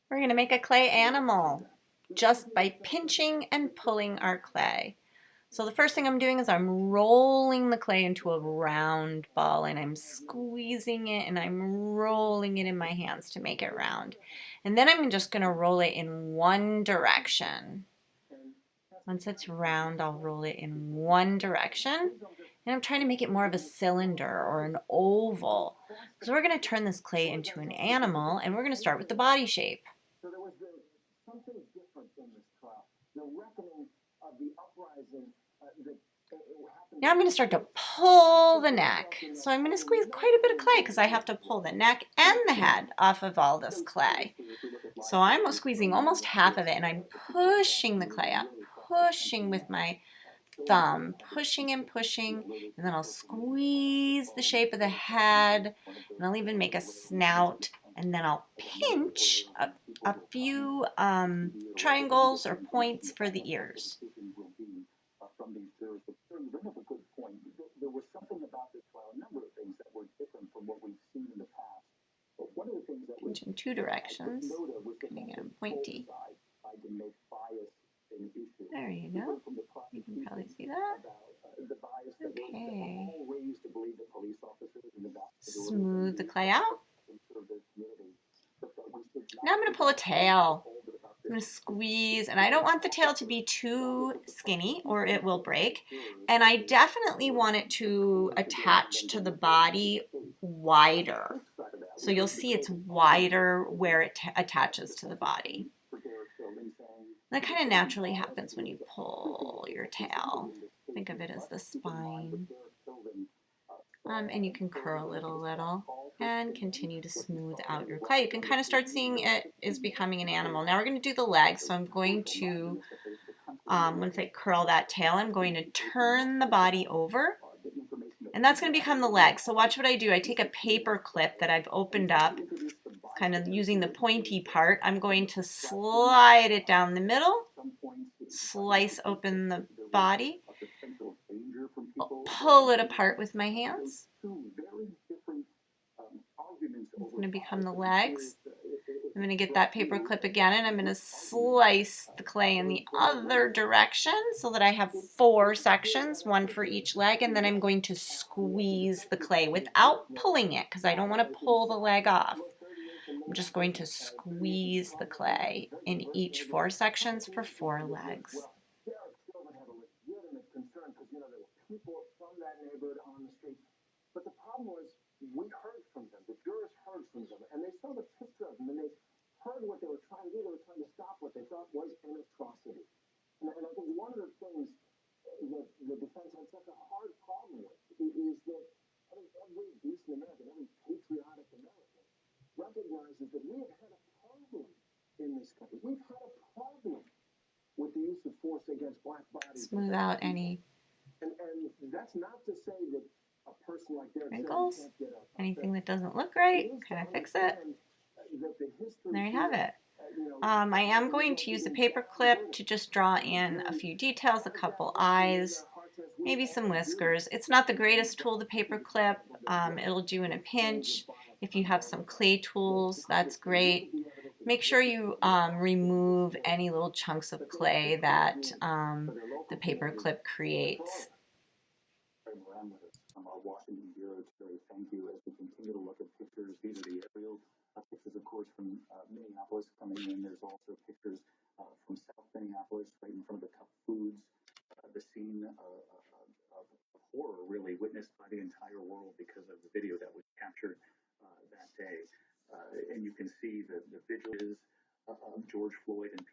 We're going to make a clay animal just by pinching and pulling our clay. So the first thing I'm doing is I'm rolling the clay into a round ball and I'm squeezing it and I'm rolling it in my hands to make it round. And then I'm just going to roll it in one direction. Once it's round, I'll roll it in one direction. And I'm trying to make it more of a cylinder or an oval because we're going to turn this clay into an animal and we're going to start with the body shape. So there was something different in this trial. The reckoning of the uprising now I'm going to start to pull the neck. So I'm going to squeeze quite a bit of clay because I have to pull the neck and the head off of all this clay. So I'm squeezing almost half of it and I'm pushing the clay up, pushing with my thumb, pushing and pushing, and then I'll squeeze the shape of the head, and I'll even make a snout, and then I'll pinch a few triangles or points for the ears. There was something about this trial, a number of things that were different from what we've seen in the past. But one of the things that pinch in two directions, getting it pointy. There you go. You can probably see that. Okay. Smooth the clay out. Now I'm going to pull a tail. I'm going to squeeze, and I don't want the tail to be too skinny or it will break. And I definitely want it to attach to the body wider. So you'll see it's wider where it attaches to the body. That kind of naturally happens when you pull your tail. Think of it as the spine. And you can curl it a little and continue to smooth out your clay. You can kind of start seeing it is becoming an animal. Now we're going to do the legs, so I'm going to, once I curl that tail, I'm going to turn the body over, and that's going to become the legs. So watch what I do. I take a paper clip that I've opened up, kind of using the pointy part. I'm going to slide it down the middle, slice open the body, pull it apart with my hands. It's going to become the legs. I'm going to get that paper clip again and I'm going to slice the clay in the other direction so that I have 4 sections, one for each leg, and then I'm going to squeeze the clay without pulling it because I don't want to pull the leg off. I'm just going to squeeze the clay in each 4 sections for 4 legs. But the problem was, we heard from them. The jurors heard from them, and they saw the picture of them, and they heard what they were trying to do. They were trying to stop what they thought was an atrocity. And I think one of the things that the defense had such a hard problem with is that I think every decent American, every patriotic American recognizes that we have had a problem in this country. We've had a problem with the use of force against black bodies. Smooth out any. And that's not to say that wrinkles, anything that doesn't look right, kind of fix it. And there you have it. I am going to use a paper clip to just draw in a few details, a couple eyes, maybe some whiskers. It's not the greatest tool, the paper clip. It'll do in a pinch. If you have some clay tools, that's great. Make sure you remove any little chunks of clay that the paper clip creates. Washington Bureau today. Thank you. As we continue to look at pictures, these are the aerial pictures, of course, from Minneapolis coming in. There's also pictures from South Minneapolis, right in front of the Cup Foods, the scene of horror, really, witnessed by the entire world because of the video that was captured that day. And you can see the vigils of George Floyd and